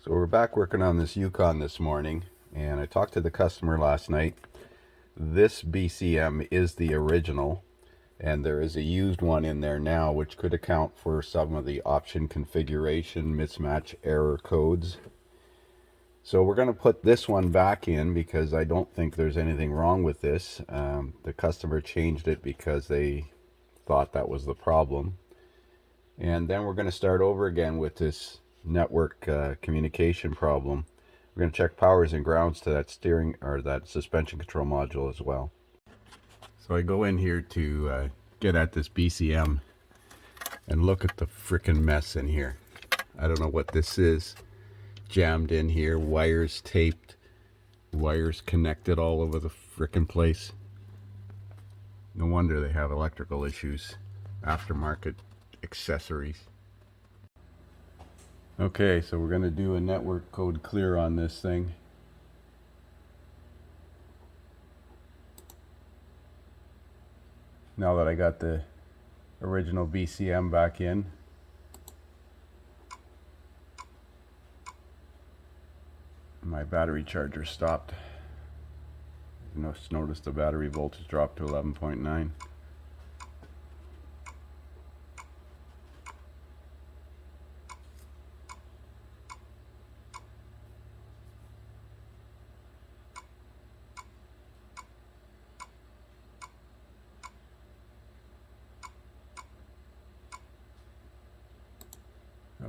So we're back working on this Yukon this morning, and I talked to the customer last night. This BCM is the original, and there is a used one in there now, which could account for some of the option configuration mismatch error codes. So we're going to put this one back in because I don't think there's anything wrong with this. The customer changed it because they thought that was the problem. And then we're going to start over again with this network communication problem. We're going to check powers and grounds to that steering or that suspension control module as well. So I go in here to get at this BCM and look at the frickin' mess in here. I don't know what this is. Jammed in here, wires taped, wires connected all over the frickin' place. No wonder they have electrical issues. Aftermarket accessories. Okay, so we're going to do a network code clear on this thing. Now that I got the original BCM back in. My battery charger stopped. You notice the battery voltage dropped to 11.9.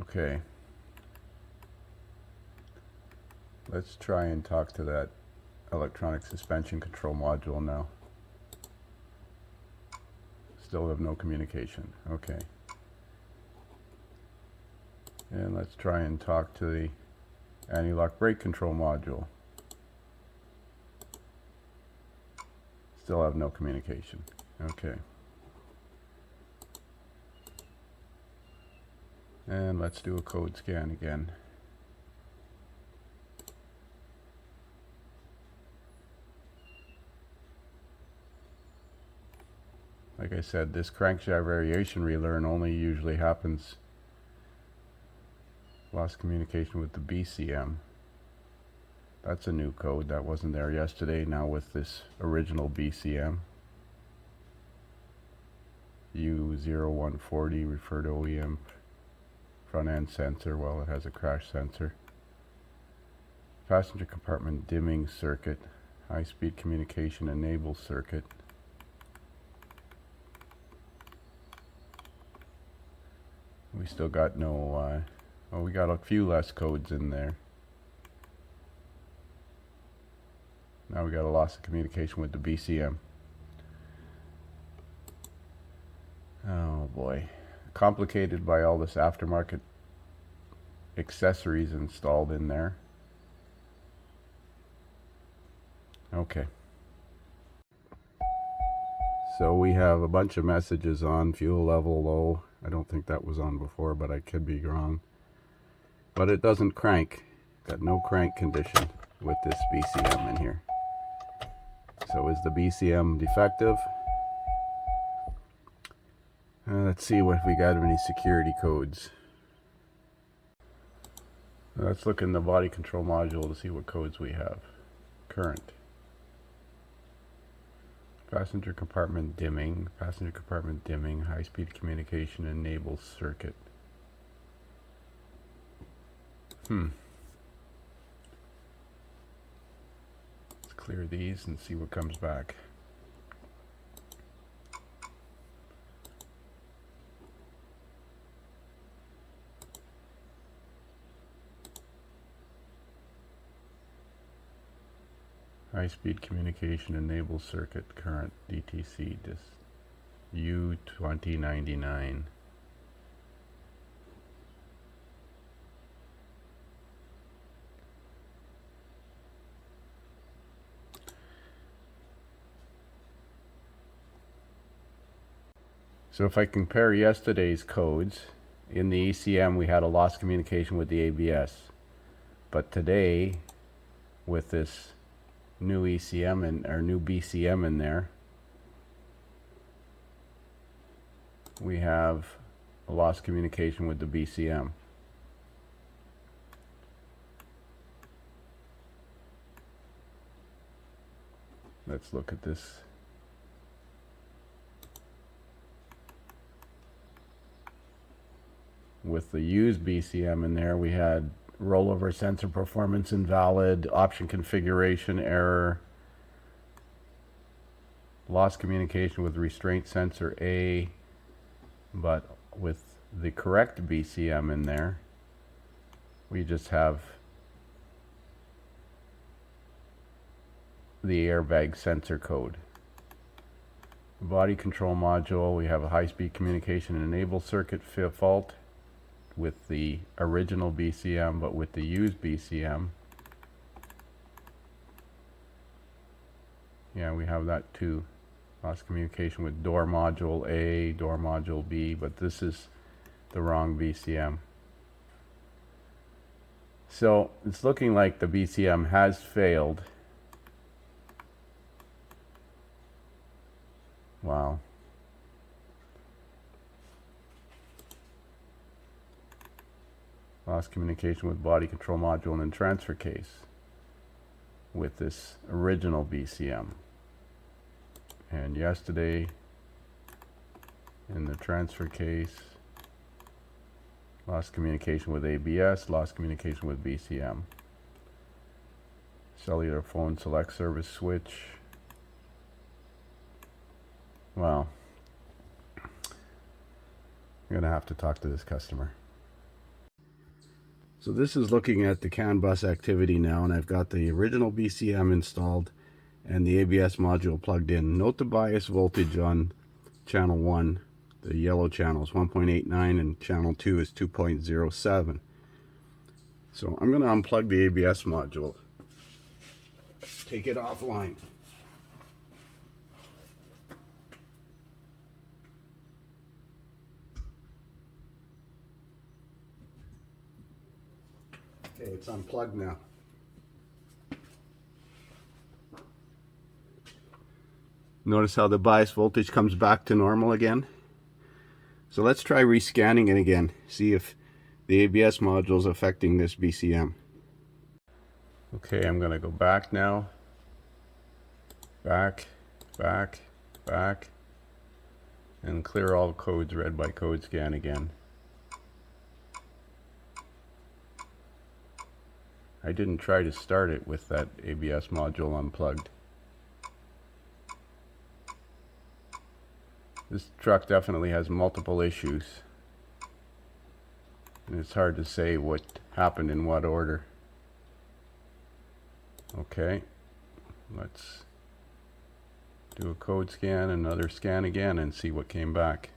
Okay. Let's try and talk to that electronic suspension control module now. Still have no communication. Okay. And let's try and talk to the anti-lock brake control module. Still have no communication. Okay. And let's do a code scan again. Like I said, this crankshaft variation relearn only usually happens. Lost communication with the BCM. That's a new code that wasn't there yesterday. Now with this original BCM. U0140, refer to OEM front end sensor. Well, it has a crash sensor. Passenger compartment dimming circuit. High speed communication enable circuit. We still got no, well, we got a few less codes in there. Now we got a loss of communication with the BCM. Oh boy. Complicated by all this aftermarket accessories installed in there. Okay. So we have a bunch of messages on fuel level low. I don't think that was on before, but I could be wrong. But it doesn't crank. Got no crank condition with this BCM in here. So is the BCM defective? Let's see if we got any security codes. Let's look in the body control module to see what codes we have. Current. Passenger compartment dimming, high speed communication enable circuit. Let's clear these and see what comes back. High speed communication enable circuit current DTC U2099. So if I compare yesterday's codes, in the ECM we had a lost communication with the ABS. But today, with this new ECM and our new BCM in there, we have a lost communication with the BCM. Let's look at this. With the used BCM in there, we had rollover sensor performance invalid, option configuration error, lost communication with restraint sensor A. But with the correct BCM in there, we just have the airbag sensor code. Body control module, we have a high-speed communication enable circuit fault with the original BCM, but with the used BCM, yeah, we have that too. Lost communication with door module A, door module B, but this is the wrong BCM. So it's looking like the BCM has failed. Wow. Lost communication with body control module and then transfer case with this original BCM. And yesterday in the transfer case, lost communication with ABS, lost communication with BCM. Cellular phone select service switch. Wow. I'm going to have to talk to this customer. So this is looking at the CAN bus activity now, and I've got the original BCM installed and the ABS module plugged in. Note the bias voltage on channel 1, the yellow channel is 1.89 and channel 2 is 2.07. So I'm going to unplug the ABS module, take it offline. Okay, it's unplugged now. Notice how the bias voltage comes back to normal again. So let's try rescanning it again, see if the ABS module is affecting this BCM. Okay, I'm going to go back now. Back, and clear all codes read by code scan again. I didn't try to start it with that ABS module unplugged. This truck definitely has multiple issues, and it's hard to say what happened in what order. Okay, let's do a code scan, another scan again, and see what came back.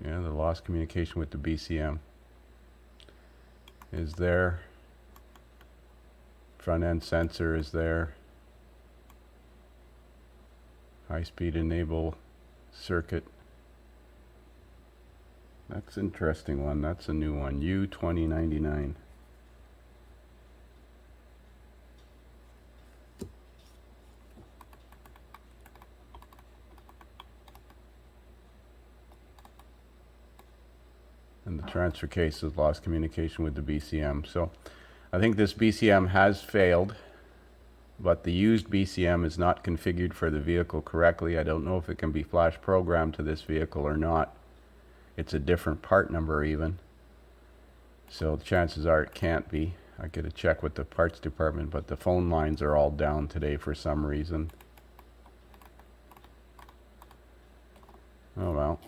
Yeah, the lost communication with the BCM is there. Front end sensor is there. High speed enable circuit. That's an interesting one. That's a new one. U2099. And the transfer case has lost communication with the BCM. So I think this BCM has failed, but the used BCM is not configured for the vehicle correctly. I don't know if it can be flash programmed to this vehicle or not. It's a different part number even. So the chances are it can't be. I gotta check with the parts department, but the phone lines are all down today for some reason. Oh well.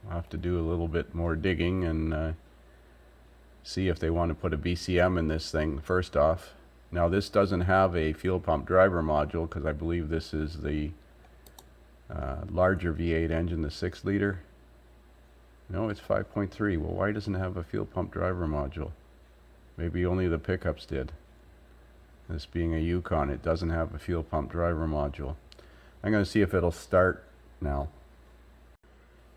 I'll have to do a little bit more digging and see if they want to put a BCM in this thing first off. Now this doesn't have a fuel pump driver module because I believe this is the larger V8 engine, the 6 liter. No, it's 5.3. Well, why doesn't it have a fuel pump driver module? Maybe only the pickups did. This being a Yukon, it doesn't have a fuel pump driver module. I'm going to see if it'll start now.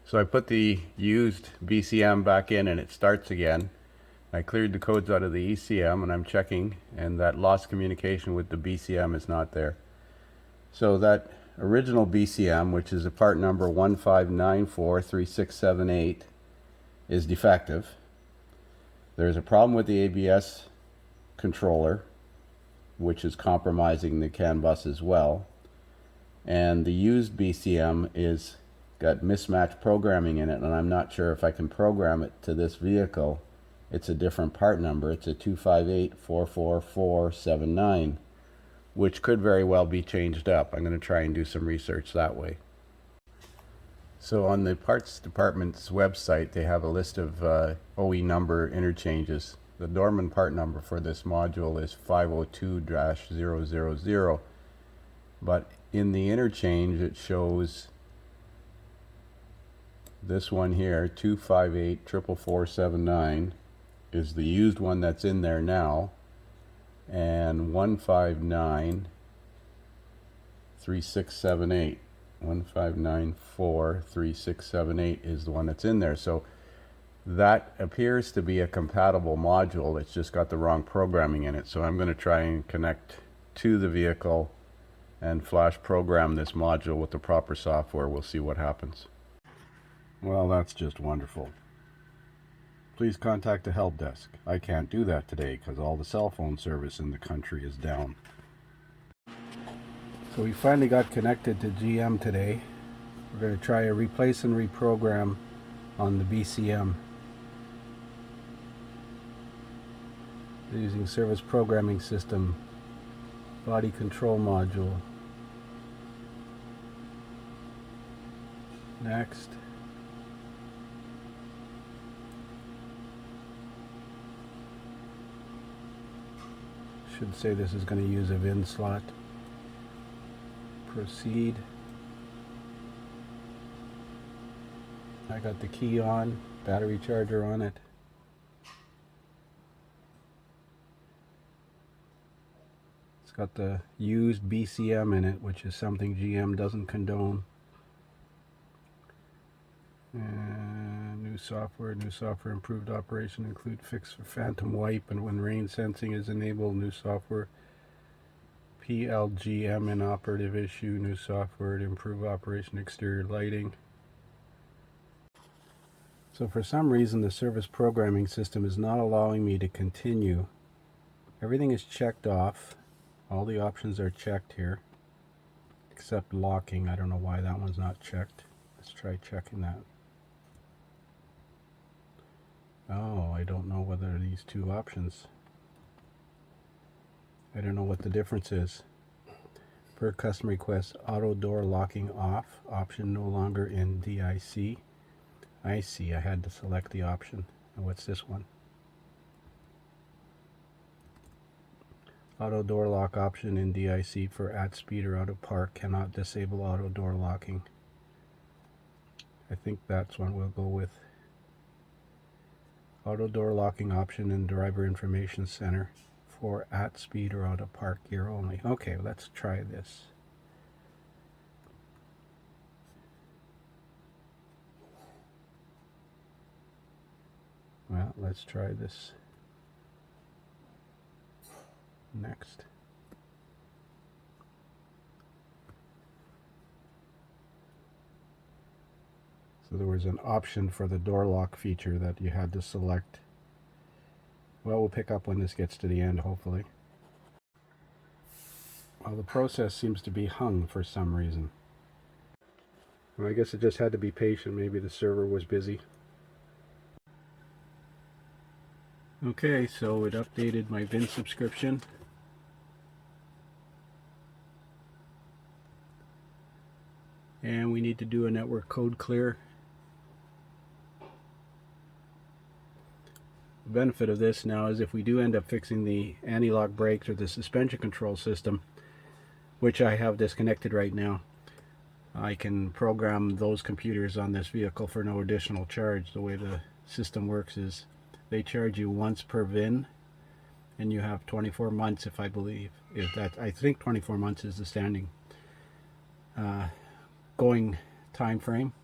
So I put the used BCM back in and it starts again. I cleared the codes out of the ECM and I'm checking, and that lost communication with the BCM is not there. So that original BCM, which is a part number 15943678, is defective. There's a problem with the ABS controller, which is compromising the CAN bus as well. And the used BCM is got mismatched programming in it, and I'm not sure if I can program it to this vehicle. It's a different part number. It's a 258-44479, which could very well be changed up. I'm going to try and do some research that way. So on the parts department's website, they have a list of OE number interchanges. The Dorman part number for this module is 502-000, but in the interchange it shows this one here, 258-44479, is the used one that's in there now, and 159-3678. 15943678 is the one that's in there. So that appears to be a compatible module. It's just got the wrong programming in it. So I'm going to try and connect to the vehicle and flash program this module with the proper software. We'll see what happens. Well, that's just wonderful. Please contact the help desk. I can't do that today because all the cell phone service in the country is down. So we finally got connected to GM today. We're going to try a replace and reprogram on the BCM. They're using service programming system, body control module. Next. Should say this is going to use a VIN slot. Proceed. I got the key on, battery charger on it. It's got the used BCM in it, which is something GM doesn't condone. And new software improved operation include fix for phantom wipe, and when rain sensing is enabled, new software PLGM inoperative issue, new software to improve operation exterior lighting. So for some reason the service programming system is not allowing me to continue. Everything is checked off. All the options are checked here, except locking. I don't know why that one's not checked. Let's try checking that. Oh, I don't know whether these two options. I don't know what the difference is. Per custom request, auto door locking off. Option no longer in DIC. I see, I had to select the option. And what's this one? Auto door lock option in DIC for at speed or out of park. Cannot disable auto door locking. I think that's one we'll go with. Auto door locking option in driver information center for at speed or out of park gear only. Okay, let's try this. Well, let's try this. Next. So there was an option for the door lock feature that you had to select. Well, we'll pick up when this gets to the end, hopefully. Well, the process seems to be hung for some reason. Well, I guess it just had to be patient. Maybe the server was busy. Okay, so it updated my VIN subscription. And we need to do a network code clear. The benefit of this now is if we do end up fixing the anti-lock brakes or the suspension control system, which I have disconnected right now, I can program those computers on this vehicle for no additional charge. The way the system works is they charge you once per VIN, and you have 24 months, if I believe. I think 24 months is the standing going time frame.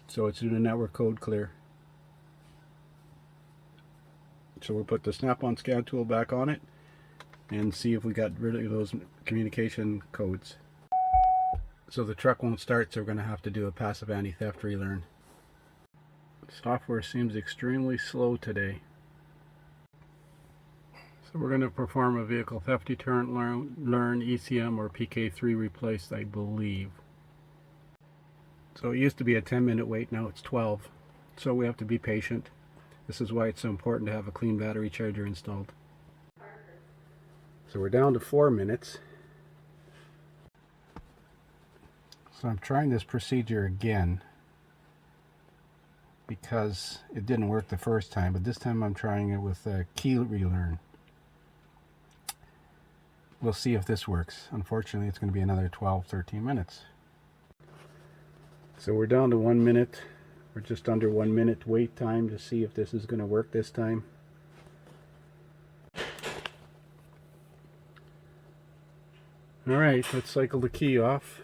So it's doing a network code clear. So we'll put the snap-on scan tool back on it and see if we got rid of those communication codes. So the truck won't start, so we're going to have to do a passive anti-theft relearn. Software seems extremely slow today. So we're going to perform a vehicle theft deterrent learn ECM or PK3 replace, I believe. So it used to be a 10-minute wait, now it's 12. So we have to be patient. This is why it's so important to have a clean battery charger installed. So we're down to 4 minutes. So I'm trying this procedure again because it didn't work the first time, but this time I'm trying it with a key relearn. We'll see if this works. Unfortunately, it's going to be another 12-13 minutes. So we're down to 1 minute. We're just under 1 minute wait time to see if this is going to work this time. Alright, let's cycle the key off.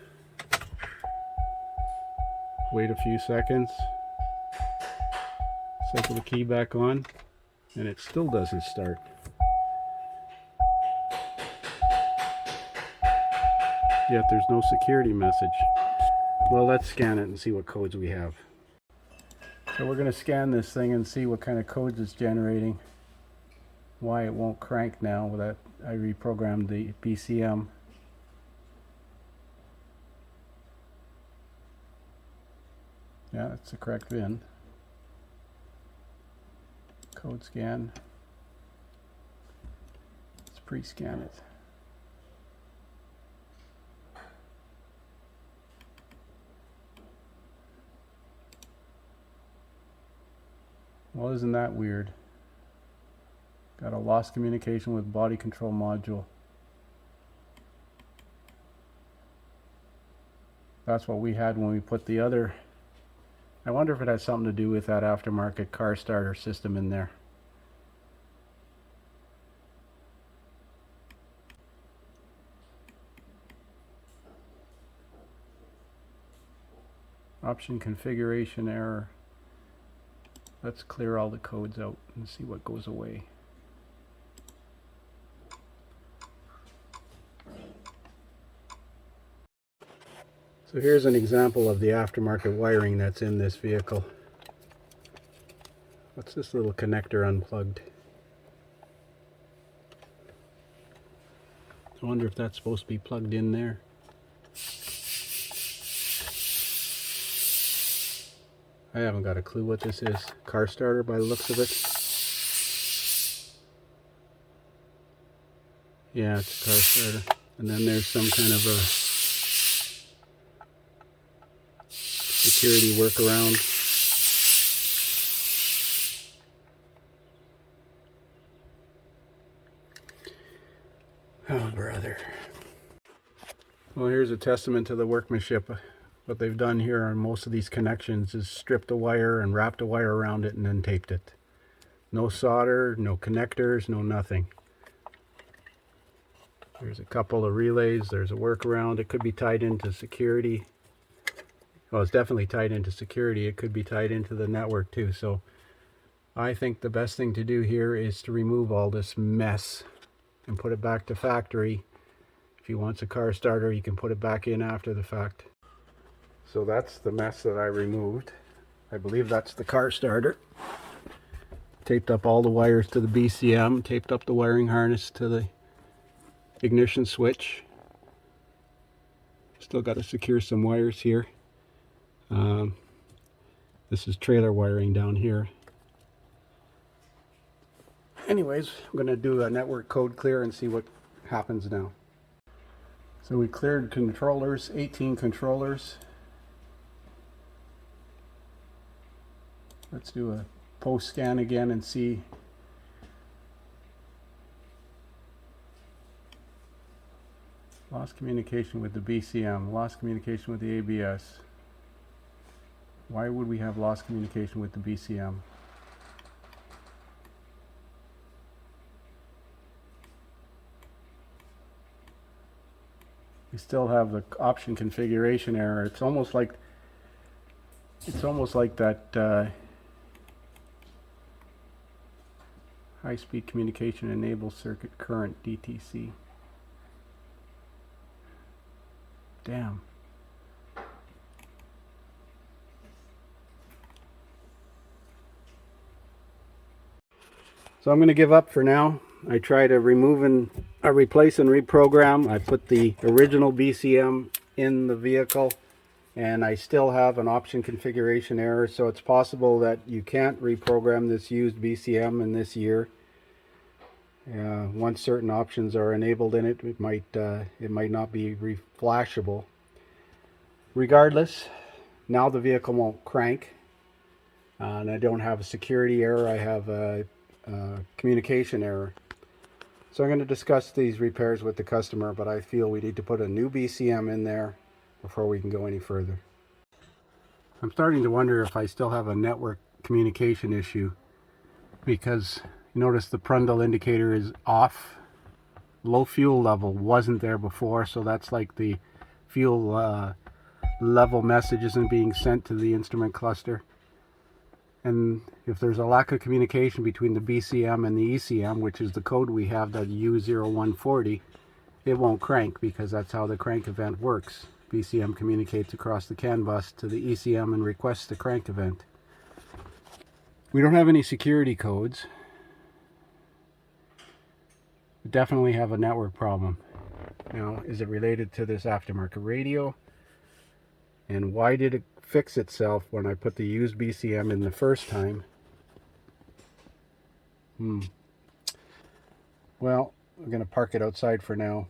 Wait a few seconds. Cycle the key back on, and it still doesn't start. Yet there's no security message. Well, let's scan it and see what codes we have. So we're going to scan this thing and see what kind of codes it's generating. Why it won't crank now that I reprogrammed the BCM. Yeah, that's the correct VIN. Code scan. Let's pre-scan it. Well, isn't that weird? Got a lost communication with body control module. That's what we had when we put the other. I wonder if it has something to do with that aftermarket car starter system in there. Option configuration error. Let's clear all the codes out and see what goes away. So here's an example of the aftermarket wiring that's in this vehicle. What's this little connector unplugged? I wonder if that's supposed to be plugged in there. I haven't got a clue what this is. Car starter by the looks of it. Yeah, it's a car starter. And then there's some kind of a security workaround. Oh, brother. Well, here's a testament to the workmanship. What they've done here on most of these connections is stripped a wire and wrapped a wire around it and then taped it. No solder, no connectors, no nothing. There's a couple of relays. There's a workaround. It could be tied into security. Well, it's definitely tied into security. It could be tied into the network too. So I think the best thing to do here is to remove all this mess and put it back to factory. If he wants a car starter, you can put it back in after the fact. So that's the mess that I removed. I believe that's the car starter. Taped up all the wires to the BCM, taped up the wiring harness to the ignition switch. Still got to secure some wires here. This is trailer wiring down here. Anyways, I'm going to do a network code clear and see what happens now. So we cleared controllers, 18 controllers. Let's do a post scan again and see. Lost communication with the BCM, lost communication with the ABS. Why would we have lost communication with the BCM? We still have the option configuration error. It's almost like that high-speed communication enables circuit current DTC. Damn. So I'm going to give up for now. I try to replace and reprogram. I put the original BCM in the vehicle, and I still have an option configuration error, so it's possible that you can't reprogram this used BCM in this year. Once certain options are enabled in it, it might not be flashable. Regardless, now the vehicle won't crank, and I don't have a security error. I have a communication error. So I'm going to discuss these repairs with the customer, but I feel we need to put a new BCM in there before we can go any further. I'm starting to wonder if I still have a network communication issue, because you notice the Prundle indicator is off. Low fuel level wasn't there before, so that's like the fuel level message isn't being sent to the instrument cluster. And if there's a lack of communication between the BCM and the ECM, which is the code we have, that U0140, it won't crank, because that's how the crank event works. BCM communicates across the CAN bus to the ECM and requests the crank event. We don't have any security codes. We definitely have a network problem. Now, is it related to this aftermarket radio? And why did it fix itself when I put the used BCM in the first time? Well, I'm going to park it outside for now.